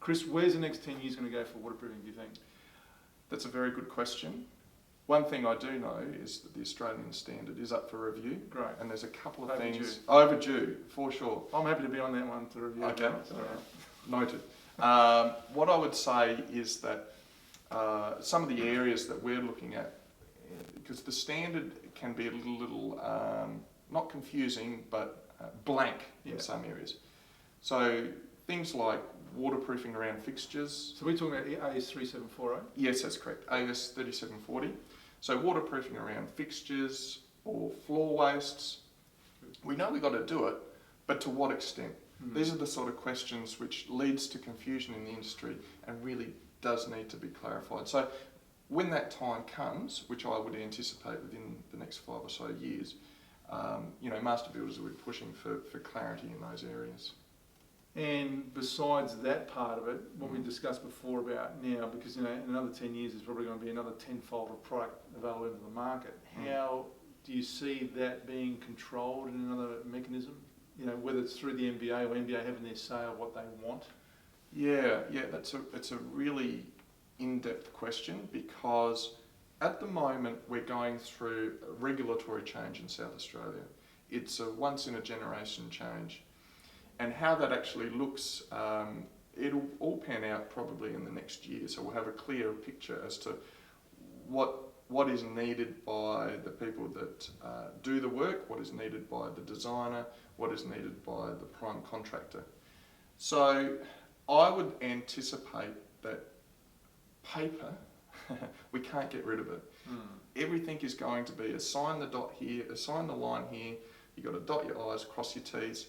Chris, where's the next 10 years going to go for waterproofing, do you think? That's a very good question. One thing I do know is that the Australian standard is up for review. Great. And there's a couple of Overdue. things overdue, for sure. I'm happy to be on that one to review. Okay, So, noted. What I would say is that some of the areas that we're looking at, because the standard can be a little not confusing, but blank in some areas. So things like waterproofing around fixtures. So we're talking about AS 3740? Yes, that's correct. AS 3740. So waterproofing around fixtures or floor wastes. We know we've got to do it, but to what extent? These are the sort of questions which leads to confusion in the industry and really does need to be clarified. So when that time comes, which I would anticipate within the next 5 or so years, master builders will be pushing for clarity in those areas. And besides that part of it, what we discussed before about now, because in another 10 years there's probably going to be another tenfold of product available into the market. How do you see that being controlled in another mechanism? Whether it's through the MBA or MBA having their say of what they want? Yeah, it's a really in-depth question, because at the moment we're going through a regulatory change in South Australia. It's a once-in-a-generation change. And how that actually looks, it'll all pan out probably in the next year. So we'll have a clearer picture as to what is needed by the people that do the work, what is needed by the designer, what is needed by the prime contractor. So I would anticipate that paper, we can't get rid of it. Everything is going to be assign the dot here, assign the line here, you've got to dot your I's, cross your T's.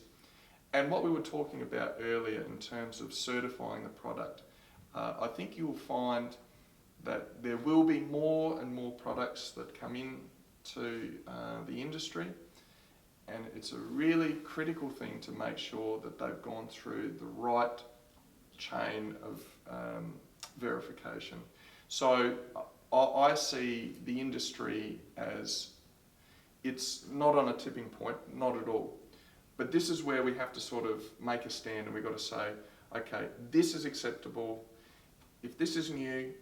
And what we were talking about earlier in terms of certifying the product, I think you'll find that there will be more and more products that come into the industry, and it's a really critical thing to make sure that they've gone through the right chain of verification. So I see the industry as, it's not on a tipping point, not at all. But this is where we have to sort of make a stand, and we've got to say, okay, this is acceptable. If this is new,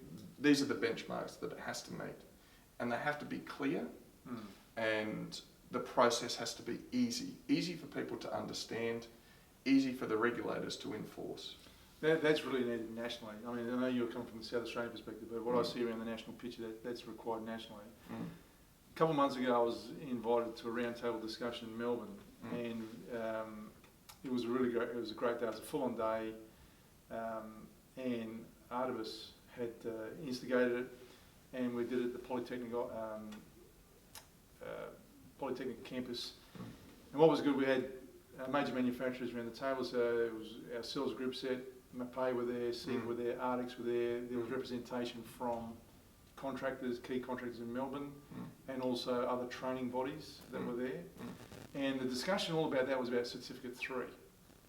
these are the benchmarks that it has to meet. And they have to be clear, and the process has to be easy. Easy for people to understand, easy for the regulators to enforce. That's really needed nationally. I mean, I know you're coming from the South Australian perspective, but what I see around the national picture, that's required nationally. A couple of months ago, I was invited to a roundtable discussion in Melbourne, and it was really great. It was a great day. It was a full-on day, and Artemis had instigated it, and we did it at the Polytechnic campus. And what was good, we had major manufacturers around the table. So it was ourselves, Gripset, Mapei were there, SIG were there, Arctics were there. There was representation from contractors, key contractors in Melbourne, and also other training bodies that were there. And the discussion all about that was about Certificate 3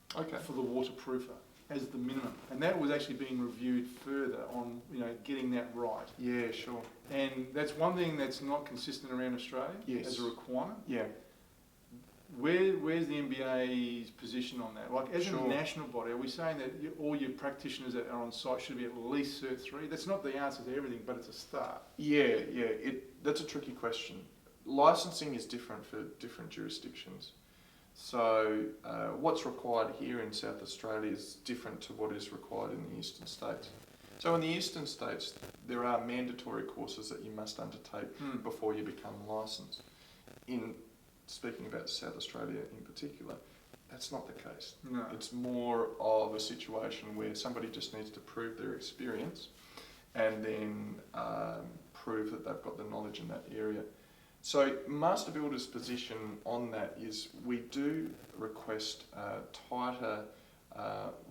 for the waterproofer as the minimum. And that was actually being reviewed further on, getting that right. Yeah, sure. And that's one thing that's not consistent around Australia as a requirement. Yeah. Where's the MBA's position on that? Like, as a national body, are we saying that all your practitioners that are on site should be at least Cert 3? That's not the answer to everything, but it's a start. Yeah. That's a tricky question. Licensing is different for different jurisdictions. So what's required here in South Australia is different to what is required in the eastern states. So in the eastern states, there are mandatory courses that you must undertake before you become licensed. Speaking about South Australia in particular, that's not the case. No. It's more of a situation where somebody just needs to prove their experience and then prove that they've got the knowledge in that area. So Master Builder's position on that is we do request tighter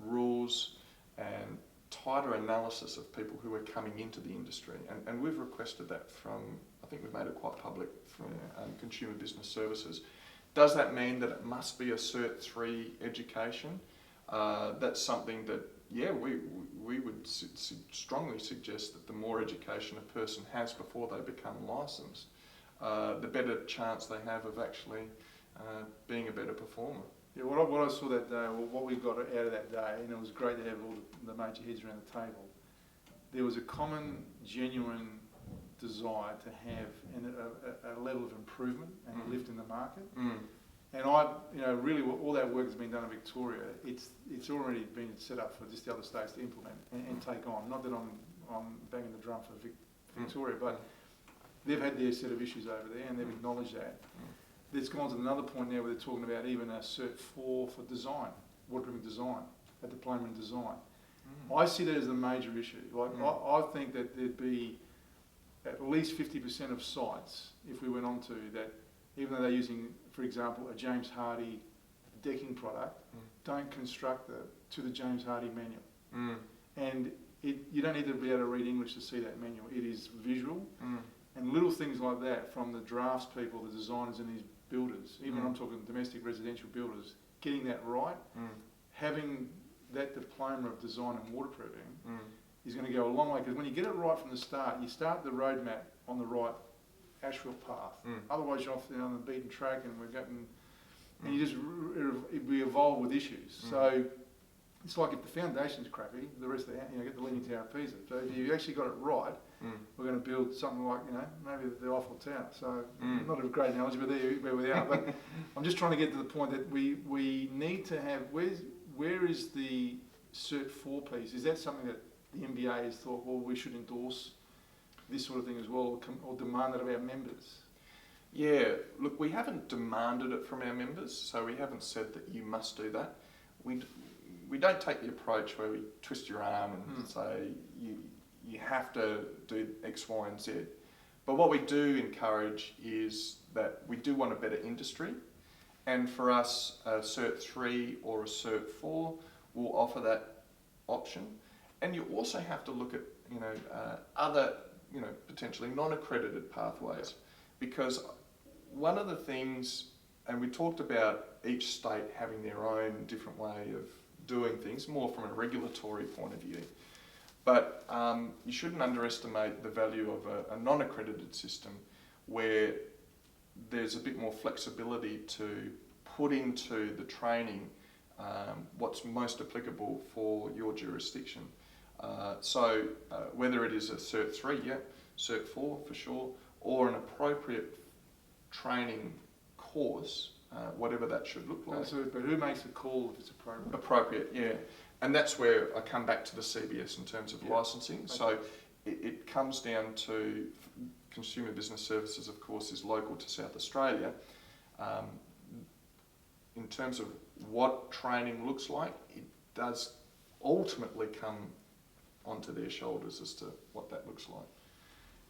rules and tighter analysis of people who are coming into the industry. And we've requested that from, I think we've made it quite public, from Consumer Business Services. Does that mean that it must be a Cert 3 education? That's something that, we would strongly suggest that the more education a person has before they become licensed, the better chance they have of actually being a better performer. Yeah, what I saw that day, well, what we got out of that day, and it was great to have all the major heads around the table, there was a common, genuine desire to have a level of improvement and a lift in the market. And really all that work has been done in Victoria. It's already been set up for just the other states to implement and take on. Not that I'm banging the drum for Victoria, but they've had their set of issues over there and they've acknowledged that. It's gone to another point now where they're talking about even a CERT 4 for design, waterproofing design, a diploma in design. I see that as a major issue. I think that there'd be at least 50% of sites, if we went on to that, even though they're using, for example, a James Hardie decking product, don't construct to the James Hardie manual. And you don't need to be able to read English to see that manual. It is visual. And little things like that from the drafts people, the designers and these builders, even I'm talking domestic residential builders, getting that right, having that diploma of design and waterproofing is going to go a long way, because when you get it right from the start, you start the roadmap on the right asphalt path. Otherwise you're off on the beaten track and and you just we evolve with issues. So it's like if the foundation's crappy, the rest of the get the Leaning Tower of Pisa. So if you actually got it right, we're going to build something like maybe the Eiffel Tower. So not a great analogy, but there where we are. But I'm just trying to get to the point that we need to have where is the CERT 4 piece? Is that something that the MBA'S thought, well, we should endorse this sort of thing as well, or demand it of our members? Yeah, look, we haven't demanded it from our members, so we haven't said that you must do that. We don't take the approach where we twist your arm and say you have to do X, Y, and Z. But what we do encourage is that we do want a better industry, and for us, a CERT 3 or a CERT 4 will offer that option. And you also have to look at other potentially non-accredited pathways, because one of the things, and we talked about each state having their own different way of doing things, more from a regulatory point of view, but you shouldn't underestimate the value of a non-accredited system where there's a bit more flexibility to put into the training what's most applicable for your jurisdiction. So whether it is a CERT 3, CERT 4 for sure, or an appropriate training course, whatever that should look like. But who makes a call if it's appropriate? Appropriate, yeah. And that's where I come back to the CBS in terms of licensing. Okay. So it comes down to Consumer Business Services, of course, is local to South Australia. In terms of what training looks like, it does ultimately come onto their shoulders as to what that looks like.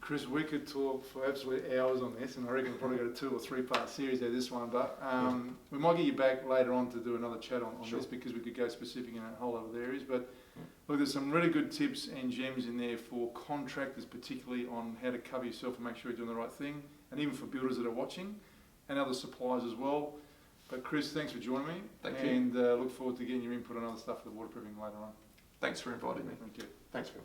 Chris, we could talk for absolutely hours on this, and I reckon we'll probably got a 2 or 3 part series out of this one, but we might get you back later on to do another chat on this, because we could go specific in a whole lot of areas. But look, there's some really good tips and gems in there for contractors, particularly on how to cover yourself and make sure you're doing the right thing, and even for builders that are watching, and other suppliers as well. But Chris, thanks for joining me. Thank you. And look forward to getting your input on other stuff for the waterproofing later on. Thanks for inviting me. Thank you. Thanks, Phil.